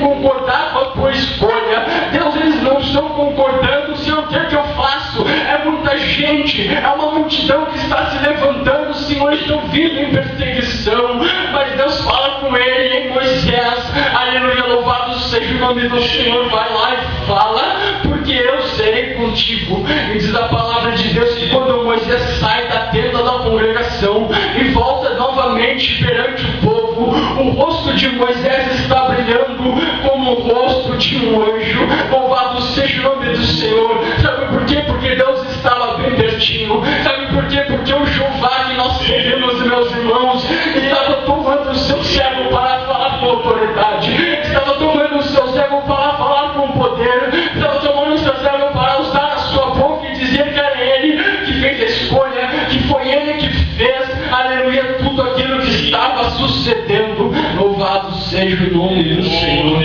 concordar com a tua escolha. Deus, eles não estão concordando. Senhor, o que é que eu faço? É muita gente, é uma multidão que está se levantando, Senhor, estão vindo em perseguição. Mas Deus fala com ele em Moisés, aleluia, louvado seja o nome do Senhor. Vai lá e fala, porque eu serei contigo. E diz a palavra de Deus que quando Moisés sai da tenda da congregação e volta novamente perante o povo, o rosto de Moisés está brilhando como o rosto de um anjo. Louvado seja o nome do Senhor. Sabe por quê? Porque Deus estava bem pertinho. Sabe por quê? Porque o Jeová que nós servimos, meus irmãos, estava tomando o seu servo para falar com autoridade, estava tomando o seu servo para falar com poder, estava tomando o seu servo para usar a sua boca e dizer que era ele que fez a escolha, que foi ele que fez, aleluia, tudo aquilo que estava sucedendo. Louvado seja o nome do Senhor.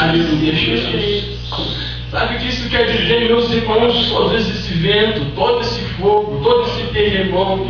Aleluia, Jesus. Sabe o que isso quer dizer, meus irmãos? Todo esse vento, todo esse fogo, todo esse terremoto,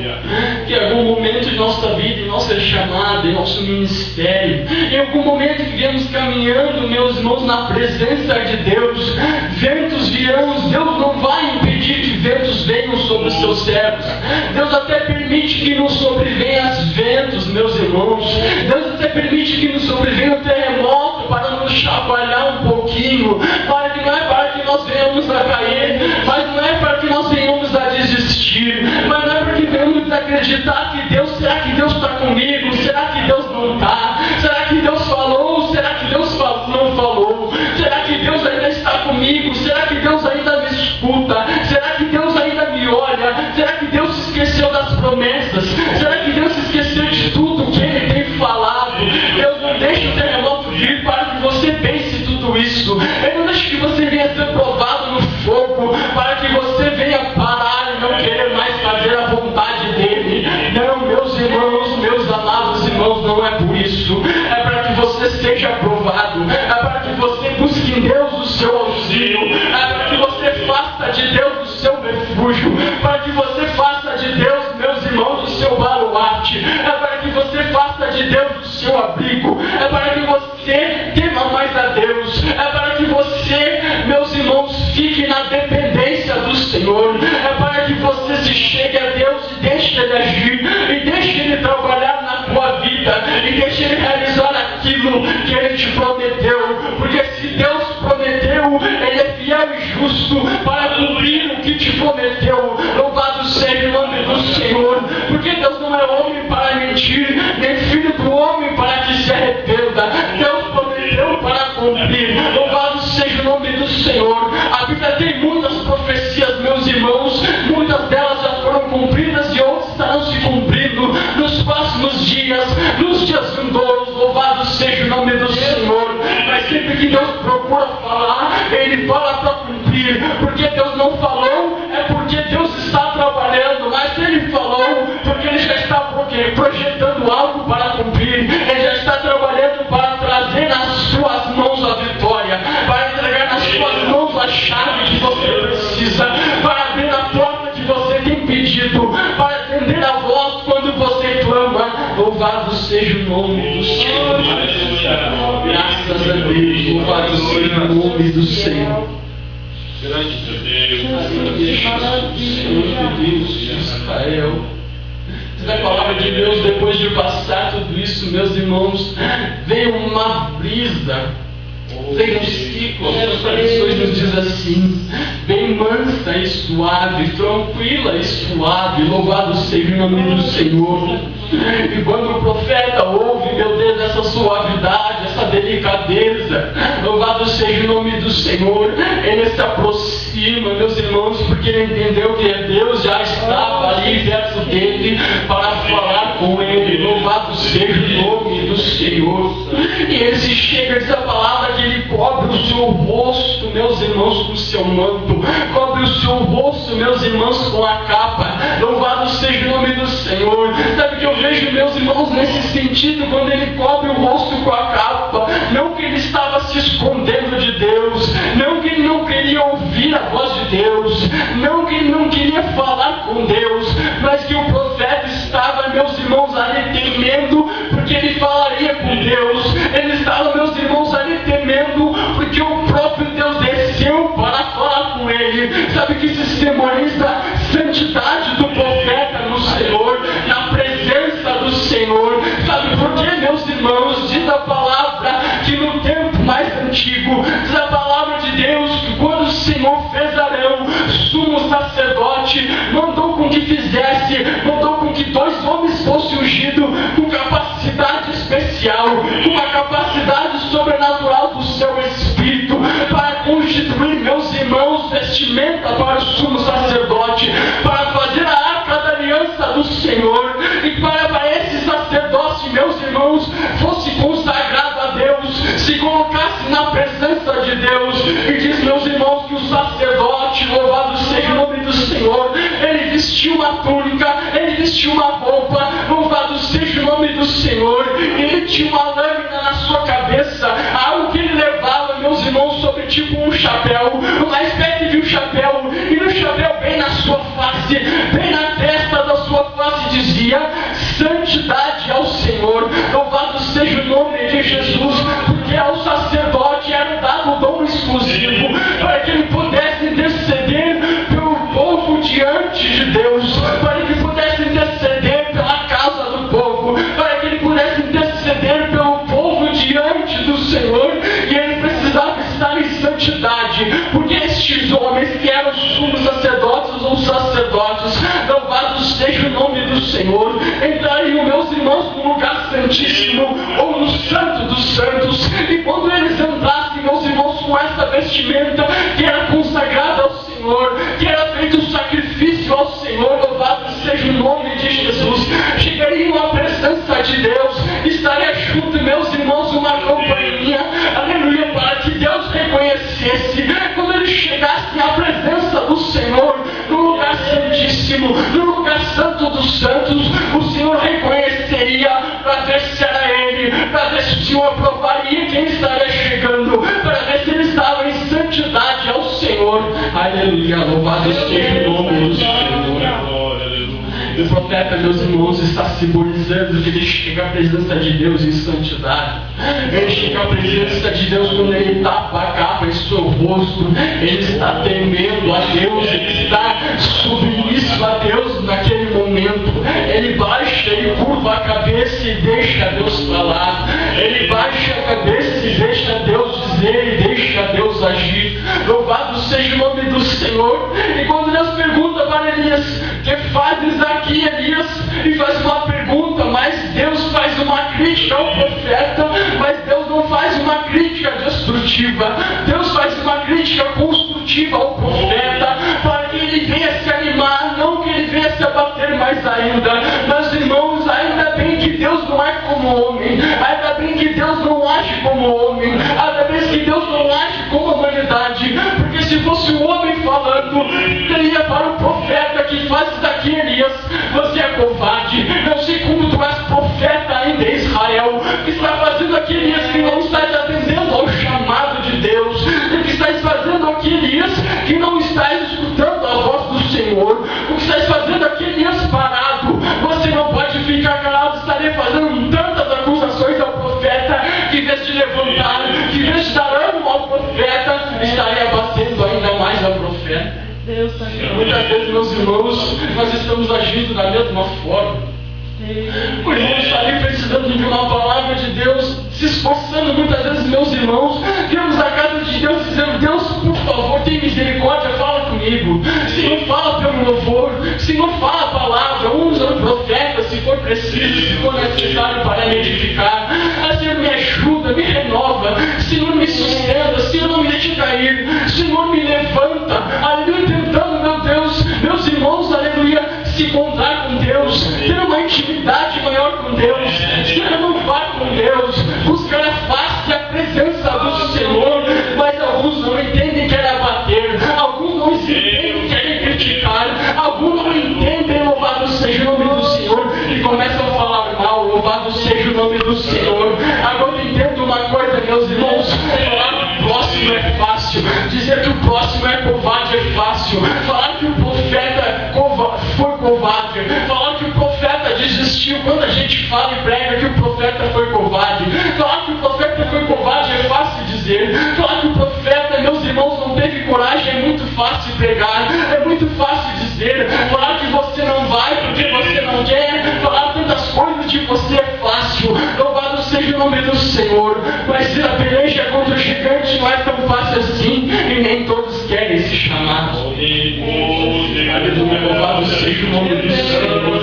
que em algum momento de nossa vida, em nossa chamada, em nosso ministério, em algum momento que viemos caminhando, meus irmãos, na presença de Deus, ventos virão. Deus não vai impedir que ventos venham sobre os seus servos. Deus até permite que nos sobrevenham os ventos, meus irmãos. Deus até permite que nos sobrevenha o terremoto para nos chacoalhar um pouquinho, para que não é para que nós venhamos a cair, mas não é para que nós venhamos a desistir, mas não é para que venhamos a acreditar que Deus, será que Deus está comigo? Será que Deus não está? Será que Deus falou? Será que Deus não falou? Será que Deus ainda está comigo? Será que Deus ainda me escuta? Será que Deus ainda me olha? Será que Deus se esqueceu das promessas? Será que Deus se esqueceu de tudo que Ele tem falado? Deus não deixa o terremoto vir para que você pense tudo isso. Ele não deixa que você venha ser provado no fogo para que você venha parar e não querer mais fazer a vontade dele. Não, meus irmãos, meus amados irmãos, não é por isso. É para que você seja provado, é para que você busque em Deus o seu auxílio, é para que você faça de Deus o seu refúgio, para que você faça de Deus, meus irmãos, o seu baluarte, é para que você faça de Deus o seu abrigo, é para que você tema mais a Deus, é para que você, meus irmãos, fique na dependência do Senhor, é para que você se chegue a Deus e deixe Ele agir, e deixe Ele trabalhar na tua vida, e deixe Ele realizar aquilo que Ele te prometeu, porque se Deus prometeu, Ele é fiel e justo para cumprir o que te prometeu. Louvado seja o nome do Senhor, porque Deus não é homem para mentir, nem filho do homem para que se arrependa. Deus prometeu para cumprir. Louvado seja o nome do Senhor. A Bíblia tem muitas profecias, meus irmãos, muitas delas já foram cumpridas e outras estarão se cumprindo nos próximos dias, nos dias vindouros. Louvado seja o nome do Senhor. Mas sempre que Deus procura falar, Ele fala para cumprir, porque Deus não falou, é porque Deus está trabalhando, mas se Ele falou, porque Ele já está projetando algo para cumprir, Ele já está trabalhando para trazer nas suas mãos a vitória, para entregar nas suas mãos a chave que você precisa, para abrir a porta que você tem pedido, para atender a voz quando você clama. Louvado seja o nome do Senhor. Graças a Deus. Louvado seja o nome do Senhor. Grande Deus. Senhor Deus de Israel. Diz a palavra de Deus, depois de passar tudo isso, meus irmãos, veio uma brisa, veio um ciclo. As tradições nos diz assim: bem mansa e suave, tranquila e suave. Louvado seja o nome do Senhor. E quando o profeta ouve, meu Deus, essa suavidade, essa delicadeza, louvado seja o nome do Senhor, ele se aproxima, meus irmãos, porque ele entendeu que Deus já estava ali perto dele para falar com ele. Louvado seja o nome do Senhor. E ele se chega, diz a palavra, que ele cobre o seu rosto, meus irmãos, com o seu manto, cobre o seu rosto, meus irmãos, com a capa. Louvado seja o nome do Senhor. Sabe que eu vejo, meus irmãos, nesse sentido, quando ele cobre o rosto com a capa, não que ele estava se escondendo de Deus, não que ele não queria ouvir a voz de Deus, não que ele não queria falar com Deus, mas que o profeta estava, meus irmãos, ali temendo, porque ele falaria com Deus. Ele estava, meus irmãos, ali antigo. Diz a palavra de Deus que quando o Senhor fez Arão sumo sacerdote, mandou com que fizesse, mandou com que 2 homens fossem ungidos com capacidade especial, com uma capacidade sobrenatural do seu Espírito, para constituir, meus irmãos, vestimenta para o sumo sacerdote, para fazer a arca da aliança do Senhor, e para esse sacerdócio, meus irmãos, fosse consagrado a Deus, se colocasse na presença de Deus. E diz, meus irmãos, que o sacerdote, louvado seja o nome do Senhor, ele vestiu uma túnica, ele vestiu uma roupa, louvado seja o nome do Senhor, e ele tinha uma lâmina na sua cabeça, algo que ele levava, meus irmãos, sobre tipo um chapéu, uma espécie de um chapéu, e no chapéu bem na sua face, bem na testa da sua face dizia: santidade ao Senhor. Louvado seja o nome de Jesus, porque ao sacerdote era dado o dom exclusivo para que ele pudesse interceder pelo povo diante de Deus, para que pudesse interceder pela casa do povo, para que ele pudesse interceder pelo povo diante do Senhor. E ele precisava estar em santidade, porque estes homens que eram sumos sacerdotes ou sacerdotes, louvado seja o nome do Senhor, entrariam, meus irmãos, no lugar santíssimo ou no santo dos santos. E quando eles entrassem, meus irmãos, com essa vestimenta que era consagrada ao Senhor, que era feito um sacrifício ao Senhor, louvado seja o nome de Jesus, chegariam à presença de Deus, estaria junto, meus irmãos, uma companhia, aleluia, para que Deus reconhecesse. Quando eles chegassem à presença do Senhor, no lugar santíssimo, no lugar santo dos santos, o Senhor reconheceria, para ver se era ele, para ver se o Senhor aprovaria quem estaria chegando, para ver se ele estava em santidade ao Senhor. Aleluia, louvado seja o nome do Senhor. E o profeta, meus irmãos, está simbolizando que ele chega à presença de Deus em santidade. Ele chega à presença de Deus quando ele tapa a capa em seu rosto. Ele está temendo a Deus, ele está submisso a Deus naquele momento. Ele baixa e curva a cabeça e deixa Deus falar. Ele baixa a cabeça e deixa Deus dizer e deixa Deus agir. Louvado seja o nome do Senhor. E quando Deus pergunta para Elias: que fazes aqui, Elias? E faz uma pergunta, mas Deus faz uma crítica ao profeta, mas Deus não faz uma crítica destrutiva. Deus faz uma crítica construtiva ao profeta, para que ele venha se animar, não que ele venha se abater mais ainda. Meus irmãos, ainda bem que Deus não é como homem, ainda bem que Deus não age como homem, ainda bem que Deus não age como a humanidade, porque se fosse um homem falando, teria para o profeta: que fazes daqui, Elias? Você é covarde. Eu sei como tu és profeta ainda em Israel. O que está fazendo aqui, Elias, que não estás atendendo ao chamado de Deus? O que estás fazendo aqui, Elias, que não estás escutando a voz do Senhor? O que estás fazendo aqui, Elias, parado? Você não pode ficar calado. Estarei fazendo tantas acusações ao profeta, que em vez de levantar, que em vez de dar ânimo ao profeta, estaria abatendo ainda mais ao profeta. Muitas vezes, meus irmãos, nós estamos agindo da mesma forma. O irmão está ali precisando de uma palavra de Deus, se esforçando. Muitas vezes, meus irmãos, viemos à casa de Deus dizendo: Deus, por favor, tem misericórdia, fala comigo. Senhor, fala pelo louvor. Senhor, fala a palavra, usa o profeta se for preciso, se for necessário para me edificar. Senhor, me ajuda, me renova. Senhor, me sustenta. Senhor, não me deixe cair. Senhor, me levanta. Aleluia, tentando, meu Deus, meus irmãos, aleluia, se encontrar com Deus, ter uma intimidade maior com Deus, se renovar com Deus, buscar a face e a presença do Senhor. Mas alguns não entendem que é abater, alguns não entendem que é criticar, alguns não entendem, louvado seja o nome do Senhor, e começam a falar mal. Louvado seja o nome do Senhor. Agora entendo uma coisa, meus irmãos: falar que o próximo é fácil, dizer que o próximo é covarde é fácil, falar que o profeta foi covarde, falar que o profeta desistiu. Quando a gente fala e prega que o profeta foi covarde, falar que o profeta foi covarde é fácil dizer. Falar que o profeta, meus irmãos, não teve coragem é muito fácil pregar, é muito fácil dizer. Falar que você não vai porque você não quer, falar tantas coisas de você é fácil. Louvado seja o nome do Senhor. Mas a peleja contra o gigante gigante não é tão fácil assim, e nem todos querem se chamar. Aleluia, louvado seja o nome do Senhor.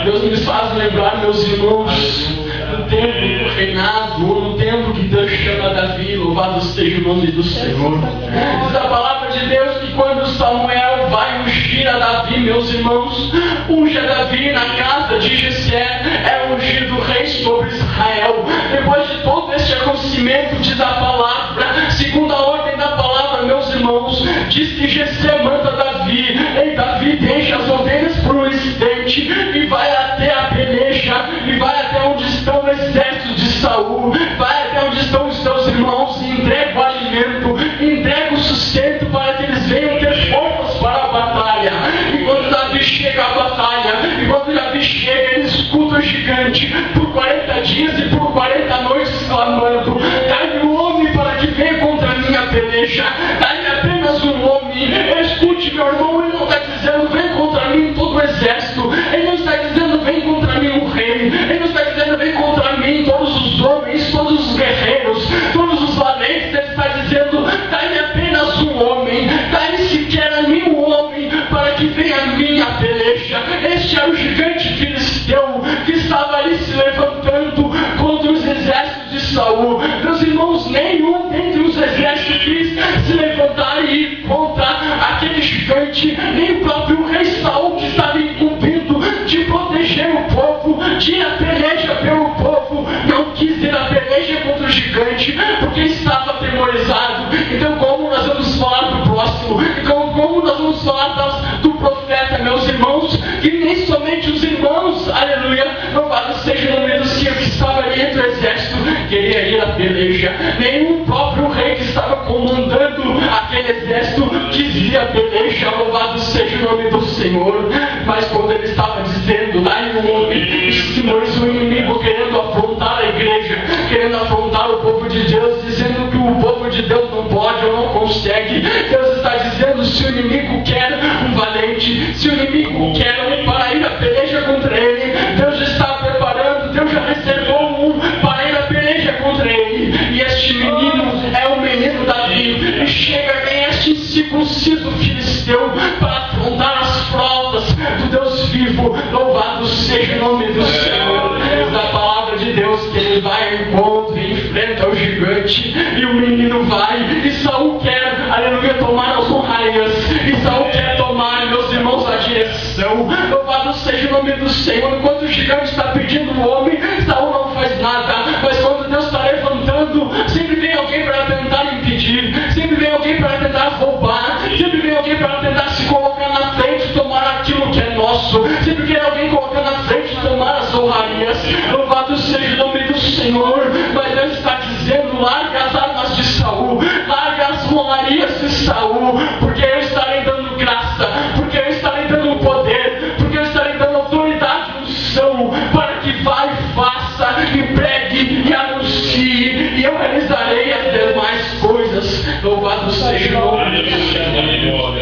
Deus nos faz lembrar, meus irmãos, no tempo do reinado, no tempo que Deus chama Davi, louvado seja o nome do Senhor. Diz a palavra de Deus que quando Samuel vai ungir a Davi, meus irmãos, unge a Davi na casa de Jessé, é ungido rei sobre Israel. Depois de todo este acontecimento, diz a palavra, segundo a ordem da palavra, meus irmãos, diz que Jessé manda Davi, ei Davi, deixa as ovelhas por um instante e vai até a peleja, e vai até onde estão o exército de Saul, vai até onde estão os teus irmãos, e entrega o alimento, entrega o sustento para que eles venham ter forças para a batalha. E quando Davi chega à batalha, e quando Davi chega, ele escuta o gigante por 40 dias e por 40 noites clamando: dá-me um homem para que venha contra a minha peleja, dá-me apenas um homem. Escute, meu irmão, ele não está dizendo vem contra mim todo o exército, ele não está dizendo vem contra mim um rei, ele não está dizendo vem contra mim todos os homens, todos os guerreiros, todos os valentes. Ele está dizendo dá-me apenas um homem, dá-me sequer a mim um homem para que venha a minha peleja. Este é o gigante filisteu que estava ali se levantando contra os exércitos de Saul. Meus irmãos, nenhum dentre os exércitos quis se levantar e ir contra aquele gigante, nem o próprio rei Saul, que estava incumbido de proteger o povo, de ir à peleja pelo povo, não quis ir à peleja contra o gigante, porque estava atemorizado. Então, como nós vamos falar do próximo? Então, como nós vamos falar do profeta, meus irmãos, que nem somente os irmãos, aleluia, louvado seja o nome do Senhor, que estava ali entre o exército, queria ir à peleja, nem o próprio rei que estava comandando aquele exército quis ir à peleja, louvado seja o nome do Senhor. Mas quando ele estava dizendo, lá em um homem, Simões, o inimigo querendo afrontar a igreja, querendo afrontar o povo de Deus, dizendo que o povo de Deus não pode ou não consegue. Deus está dizendo, se o inimigo quer um valente, se o inimigo quer um para ir à peleja contra ele, Deus está preparando, Deus já reservou um para ir à peleja contra ele. E este menino é o menino Davi, e chega em este incircunciso filisteu para afrontar as frotas do Deus vivo. Louvado seja o nome do Senhor. Da palavra de Deus que ele vai ao encontro e enfrenta o gigante, e o menino vai, e Saul quer, aleluia, tomar as honrarias, e Saul quer tomar, meus irmãos, a direção. Louvado seja o nome do Senhor. Enquanto o gigante está pedindo o homem, Saul não faz nada, mas quando Deus está levantando, sempre vem alguém para tentar impedir, sempre vem alguém para tentar roubar, sempre vem alguém para tentar se colocar na frente e tomar aquilo que é nosso, sempre vem alguém colocar na frente e tomar as honrarias. Louvado seja o nome do Senhor. Mas Deus está dizendo, larga as armas de Saul, larga as honrarias de Saul, porque eu estarei dando graça, porque eu estarei dando poder, porque eu estarei dando autoridade e unção, para que vá e faça, e pregue e anuncie, e eu realizarei as demais coisas. Louvado seja o nome do Senhor.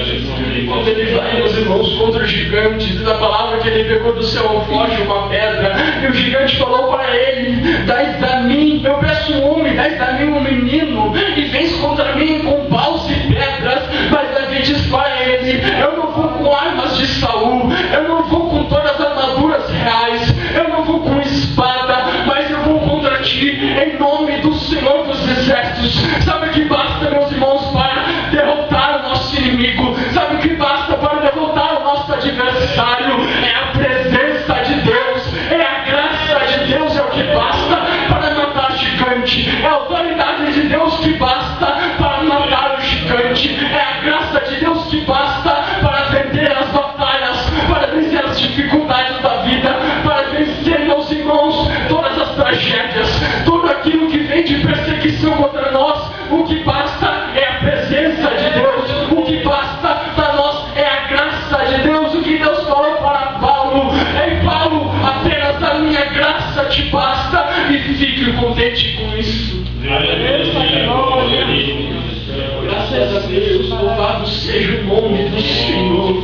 Quando ele vai, meus irmãos, contra o gigante, diz a palavra que ele pegou do seu alforje uma pedra, e o gigante falou para ele: dás a mim, eu peço um homem, dás a mim um menino, e vens contra mim com paus e pedras. Mas Davi diz para ele: eu não vou com armas de Saul, eu não vou com todas as armaduras reais, eu não vou com espada, mas eu vou contra ti em nome do Senhor dos Exércitos. Sabe o que basta, meus irmãos, para derrotar o nosso inimigo? Sabe o que basta para derrotar o nosso adversário? É a presença de Deus, é a graça de Deus, é o que basta para matar o gigante, é a autoridade de Deus que basta para matar o gigante, é a graça de Deus que basta para vencer as batalhas, para vencer as dificuldades da vida, para vencer, meus irmãos, todas as tragédias, tudo aquilo que vem de perseguição contra nós. O que basta é a presença de Deus, o que basta para nós é a graça de Deus. O que Deus falou para Paulo: ei Paulo, apenas a minha graça te basta, e fique contente com isso. Graças a Deus, louvado seja o nome do Senhor.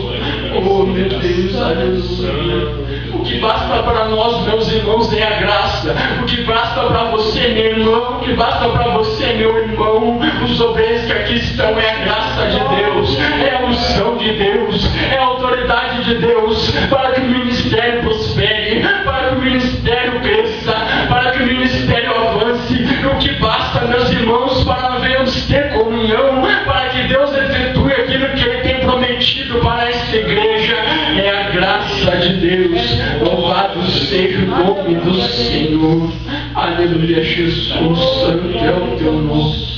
Oh meu Deus, aleluia. O que basta para nós, meus irmãos, é a graça. O que basta para você, meu irmão, o que basta para você, meu irmão, os obreiros que aqui estão, é a graça de Deus, é a unção de Deus, é a autoridade de Deus, para que o ministério prospere, para que o ministério cresça, para que o ministério avance. O que basta, meus irmãos, para nós ter comunhão, para que Deus efetue aquilo que Ele tem prometido para esta igreja, é a graça de Deus. Louvado seja o nome do Senhor. Aleluia, Jesus, santo é o teu nome.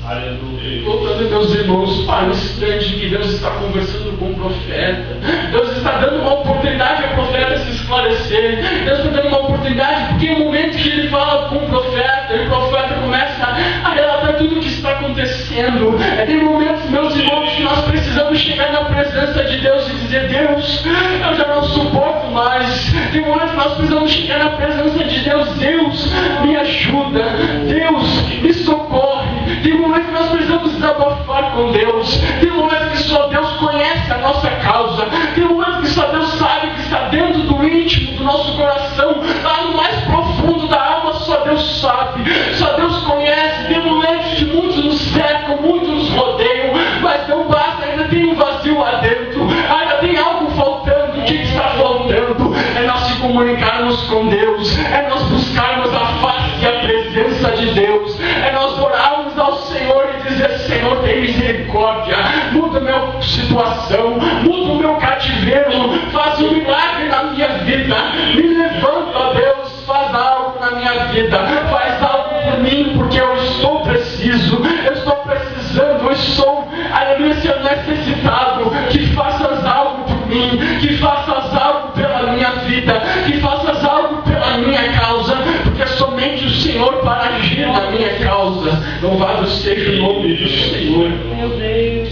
Aleluia. Voltando, meus irmãos, para o instante que Deus está conversando com o profeta, Deus está dando uma oportunidade ao profeta se esclarecer. Deus está dando uma oportunidade, porque no momento que ele fala com o profeta, e o profeta começa a relatar tudo o que está acontecendo, tem momentos, meus irmãos, que nós precisamos chegar na presença de Deus e dizer: Deus, eu já não suporto mais. Tem momentos que nós precisamos chegar na presença de Deus: Deus, me ajuda, Deus, me socorre. Tem momentos que nós precisamos desabafar com Deus. Tem momentos que só Deus conhece a nossa causa. Tem momentos que só Deus sabe que está dentro do íntimo do nosso coração, lá no mais profundo da alma. Só Deus sabe, só Deus conhece. Tem momentos que muitos nos cercam, muitos nos rodeiam, mas não basta, ainda tem um vazio lá dentro, ainda tem algo faltando. O que está faltando? É nós se comunicarmos com Deus, é nós buscarmos a face e a presença de Deus, é nós orarmos ao Senhor e dizer: Senhor, tem misericórdia, muda a minha situação, muda o meu cativeiro, faz um milagre na minha vida, me levanta, Deus, faz algo na minha vida, faz algo por mim, porque eu estou preciso, eu estou precisando, eu estou, aleluia, Senhor, necessitado. Que faças algo por mim, que faças algo pela minha vida, que faças algo pela minha causa, porque é somente o Senhor para agir na minha causa. Louvado seja o nome do Senhor. Meu Deus.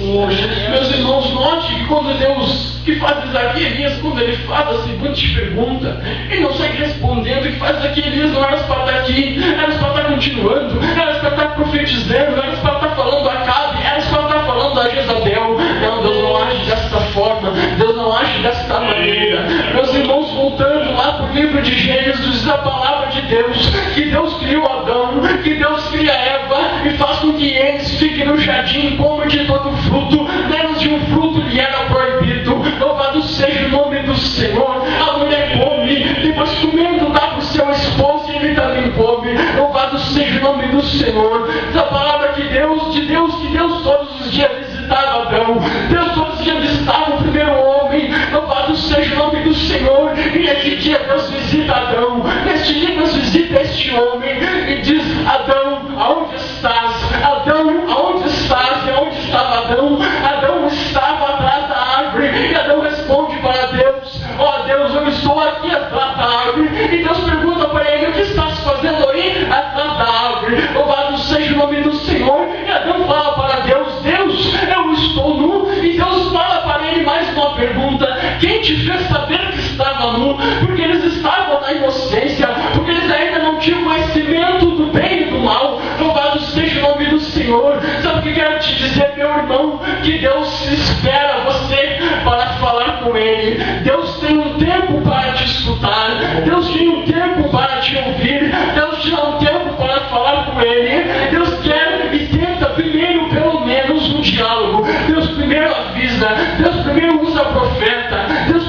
Meus irmãos, note que quando Deus, que faz Isaías, Elias, quando ele faz a seguinte pergunta, ele não segue respondendo. Que faz aqui, Elias, não era para estar aqui, era para estar continuando, era para estar profetizando, era para estar falando a Acabe, era para estar falando a Jezabel. Não, Deus não age desta forma, Deus não age desta maneira. Meus irmãos, voltando lá para o livro de Gênesis, diz a palavra de Deus, que Deus criou Adão, que Deus cria Eva, e faz com que eles fiquem no jardim, comam de todo fruto, menos de um fruto lhe era proibido. Louvado seja o nome do Senhor. A mulher come, depois comendo dá para o seu esposo e ele também come. Louvado seja o nome do Senhor. Essa palavra que Deus todos os dias visitava Adão, Deus todos os dias visitava o primeiro homem. Louvado seja o nome do Senhor. E nesse dia Deus visita Adão, neste dia Deus visita este homem e diz: Adão, aonde estás? Adão, aonde estás? E aonde estava Adão? Adão estava atrás da árvore. E Adão responde para Deus: ó Deus, eu estou aqui atrás da árvore. E Deus pergunta para ele: o que estás fazendo aí atrás da árvore? Louvado seja o nome do Senhor. E Adão fala para Deus: Deus, eu estou nu. E Deus fala para ele mais uma pergunta: quem te fez saber que estava nu? Porque eles estavam na inocência, porque eles ainda não tinham conhecimento do bem e do mal. Louvado seja o nome do Senhor. Sabe o que quero te dizer, meu irmão? Que Deus espera você para falar com Ele. Deus tem um tempo para te escutar, Deus tem um tempo para te ouvir, Deus te dá um tempo para falar com Ele. Deus quer e tenta primeiro, pelo menos, um diálogo. Deus primeiro avisa, Deus primeiro usa profeta, Deus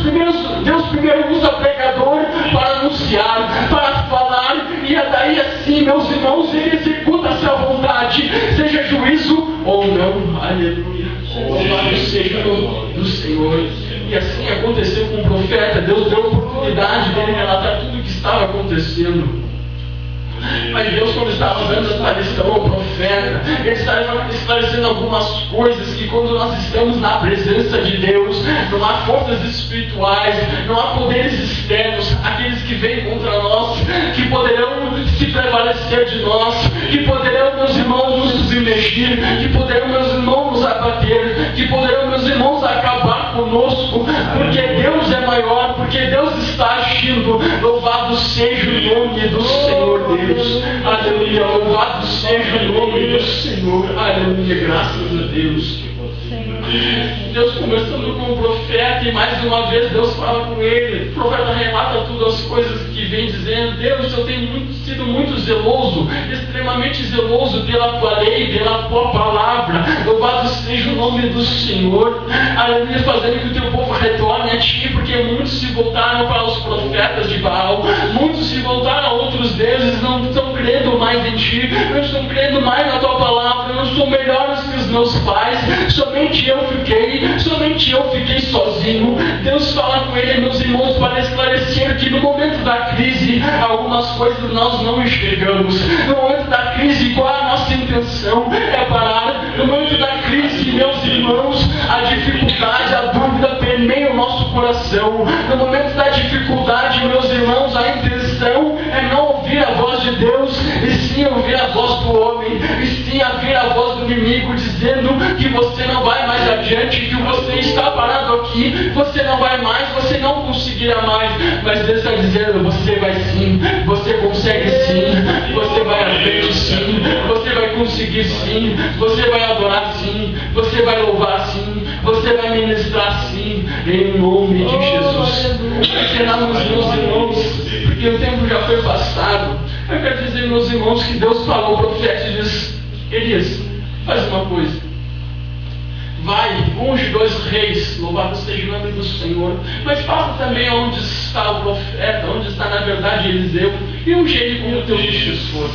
primeiro usa pregador para anunciar, para falar, e daí assim, meus irmãos, Ele executa a sua vontade, seja juízo ou não. Aleluia. Louvado seja o nome do Senhor. E assim aconteceu com o profeta. Deus deu a oportunidade dele relatar tudo o que estava acontecendo. Mas Deus, quando estava dando essa lição ao profeta, Ele estava esclarecendo algumas coisas, que quando nós estamos na presença de Deus, não há forças espirituais, não há poderes externos, aqueles que vêm contra nós, que poderão se prevalecer de nós, que poderão, meus irmãos, nos submergir, que poderão, meus irmãos, nos abater, que poderão, meus irmãos, acabar conosco, porque Deus é maior, porque Deus está agindo. Louvado seja o nome do Senhor Deus. Aleluia, louvado seja o nome do Senhor. Aleluia, graças a Deus. Deus conversando com o profeta, e mais uma vez Deus fala com ele. O profeta relata todas as coisas que vem dizendo: Deus, eu tenho sido muito zeloso, extremamente zeloso pela tua lei, pela tua palavra. Louvado seja o nome do Senhor. Aleluia, fazendo que o teu povo retorne a ti, porque muitos se voltaram para os profetas de Baal, muitos se voltaram a outros deuses, não estão crendo mais em ti, não estão crendo mais na tua palavra, não sou melhores que os meus pais, somente eu fiquei sozinho. Deus fala com ele, meus irmãos, para esclarecer que no momento da crise, algumas coisas nós não enxergamos. No momento da crise, qual é a nossa intenção? É parar. No momento da crise, meus irmãos, a dificuldade, a dúvida permeia o nosso coração. No momento da dificuldade, meus irmãos, a intenção é não ouvir a voz de Deus, e sim ouvir a voz do homem, e sim ouvir a voz do inimigo, dizendo que você não vai mais adiante, que você está parado aqui, você não vai mais, você não conseguirá mais. Mas Deus está dizendo: você vai sim, você consegue sim, você vai à frente sim, você vai conseguir sim, você vai adorar sim, você vai louvar sim, você vai ministrar sim, em nome de Jesus. Terminamos, meus irmãos, porque o tempo já foi passado. Eu quero dizer, meus irmãos, que Deus falou ao profeta e diz: Elias, faz uma coisa, vai, unge 2 reis, louvado seja o nome do Senhor, mas fala também onde está o profeta, onde está na verdade Eliseu, e unge ele como teu sucessor.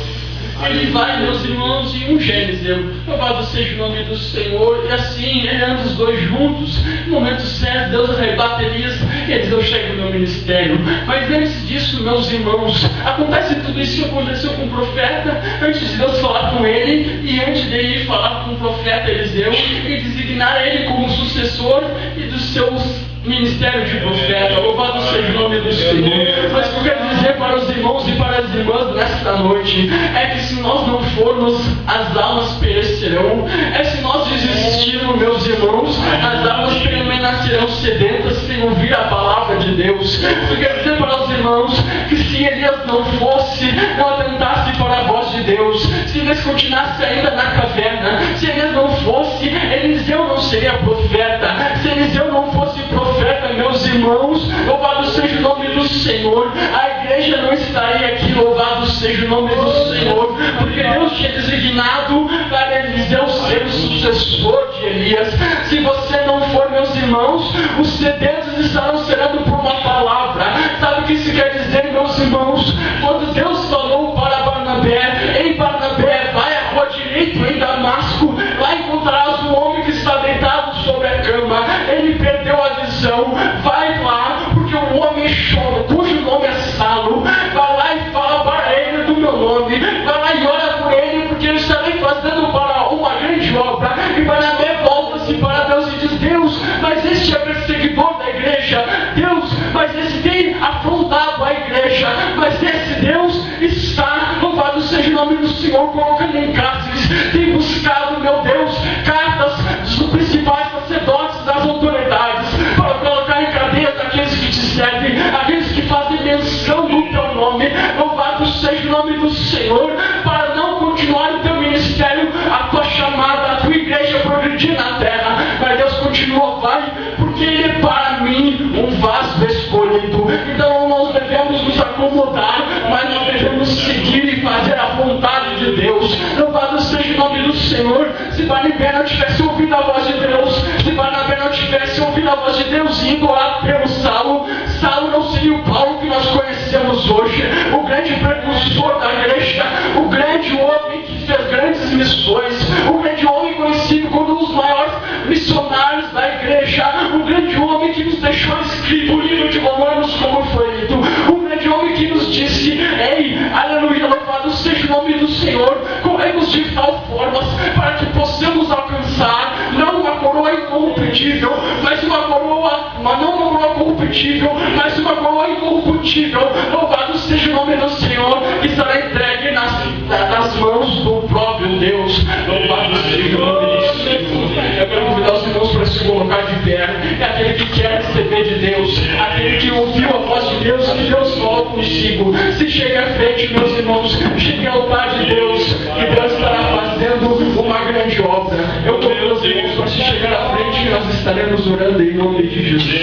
Ele vai, meus irmãos, e unge Eliseu, louvado seja o nome do Senhor, e assim, andam os 2 juntos. No momento certo, Deus arrebata Elias, e Eliseu chega no meu ministério. Mas antes disso, meus irmãos, acontece tudo isso que aconteceu com o profeta, antes de Deus falar com ele, e antes dele falar com o profeta Eliseu, e designar ele como sucessor e dos seus ministério de profeta. Louvado seja o nome do Senhor. Mas o que eu quero dizer para os irmãos e para as irmãs nesta noite é que se nós não formos, as almas perecerão. É se nós desistirmos, meus irmãos, as almas permanecerão sedentas sem ouvir a palavra de Deus. Eu quero dizer para os irmãos que se Elias não fosse, não atentasse para a voz de Deus, se Elias continuasse ainda na caverna, se Elias não fosse, Eliseu não seria profeta. Se Eliseu não fosse profeta, meus irmãos, louvado seja o nome do Senhor, a igreja não estaria aqui. Louvado seja o nome do Senhor, porque Deus tinha designado para Eliseu ser o sucessor de Elias. Se você não for, meus irmãos, os sedentos estarão serando por uma palavra. Sabe o que isso quer dizer, meus irmãos? Quando Deus falou para Barnabé: ei Barnabé, vai à rua direita em Damasco, lá encontrarás um homem que está deitado sobre a cama. Ele perdeu a visão. Vai lá, porque um homem chora, cujo nome é Saulo. Vai lá e fala para ele do meu nome. Vai lá e ora por ele, porque eu estarei fazendo para uma grande obra. E Barnabé volta-se para Deus e diz: Deus, mas este é perseguidor da igreja. Deus, mas esse tem afrontado a igreja. Mas esse Deus está, louvado seja o nome do Senhor, colocando em cárceres. Tem buscado, meu Deus, cartas dos principais sacerdotes, das autoridades, para colocar em cadeias aqueles que te servem, aqueles que fazem menção do teu nome. Louvado seja o nome do Senhor, para não continuar o teu ministério, a tua chamada, a tua igreja progredir na terra. Mas Deus continua: vai, porque Ele é para mim um vaso escolhido. Então nós devemos nos acomodar, mas nós devemos seguir e fazer a vontade de Deus. Louvado seja o nome do Senhor. Se Barnabé não tivesse ouvido a voz de Deus, se Barnabé não tivesse ouvido a voz de Deus e indo lá pelo Saulo, Saulo não seria o Paulo que nós conhecemos hoje, o grande precursor da igreja, o grande homem que fez grandes missões, o grande homem conhecido como um dos maiores missionários da igreja, o grande homem que nos deixou escrito o livro de Romanos como foi lido, o grande homem que nos disse: ei, aleluia, louvado seja o nome do Senhor, corremos de tal forma para que possamos alcançar não uma coroa incorruptível, mas uma coroa, não uma coroa corruptível, mas uma coroa incorruptível. Louvado seja o nome do Senhor, que será entregue nas mãos do próprio Deus. Louvado seja o nome do Senhor. Eu quero convidar os irmãos para se colocar de pé. É aquele que quer receber de Deus, aquele que ouviu a voz de Deus, que Deus falou consigo. Se chega à frente, meus irmãos, chegue ao altar de Deus, que Deus estará fazendo uma grande obra. Eu convido os irmãos para se chegar à nós estaremos orando em nome de Jesus.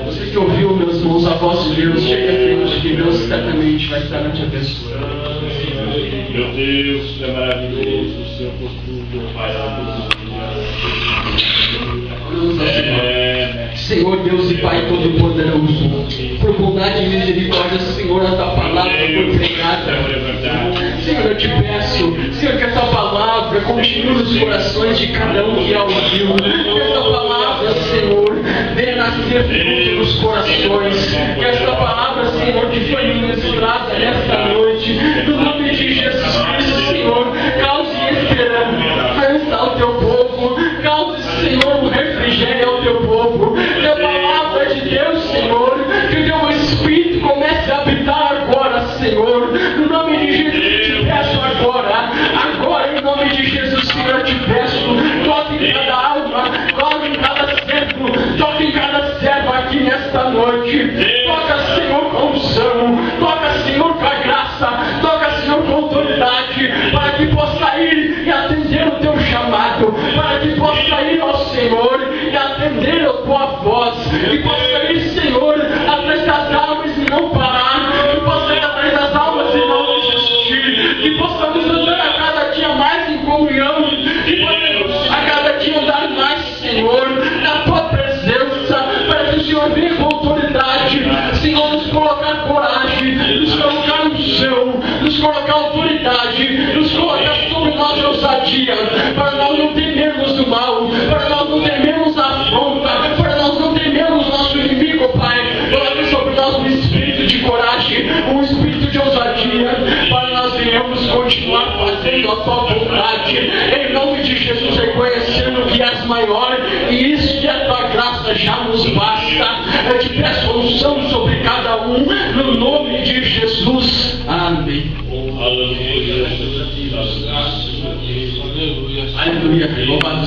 Você que ouviu, meus irmãos, a voz de Deus, chega à frente, que Deus certamente vai estar te abençoando. Meu Deus, é maravilhoso o seu postura, Pai. Senhor Deus e Pai Todo-Poderoso, por bondade e misericórdia, Senhor, a tua palavra foi pregada. Senhor, eu te peço, Senhor, que essa palavra continue nos corações de cada um que a ouviu. Que essa palavra, Senhor, venha nascer fruto nos corações. Que essa palavra, Senhor, que foi ministrada nesta noite, no nome de Jesus Cristo, Senhor, cause esperança ao teu povo, cause, Senhor, um refrigério ao teu povo. Que a palavra de Deus, Senhor, que o teu Espírito comece a habitar agora, Senhor, no nome de Jesus. Eu te peço agora, em nome de Jesus, Senhor, eu te peço, toque em cada alma, toque em cada servo, toque em cada servo aqui nesta noite. Toca, Senhor, com unção, toca, Senhor, com a graça, toca, Senhor, com autoridade, para que possa ir e atender o teu chamado, para que possa ir ao Senhor e atender a tua voz, que possa ir, Senhor, atrás das almas e não parar, que possa ir atrás das almas e não desistir, que possamos andar a cada dia mais em comunhão, que possamos a cada dia andar mais, Senhor, na tua presença, para que o Senhor venha com autoridade, Senhor, nos colocar coragem, nos colocar no chão, nos colocar autoridade, nos colocar sobre nós ousadia, para nós não temermos o mal, para nós não temermos a afronta, para nós não temermos nosso inimigo, Pai. Coloque sobre nós um espírito de coragem, um espírito de ousadia, para nós venhamos continuar fazendo a tua vontade, em nome de Jesus, reconhecendo que és maior, e isso que a tua graça já nos basta. Eu te peço unção sobre cada um, no nome de Jesus. Amém. Aleluia. Aleluia. Louvado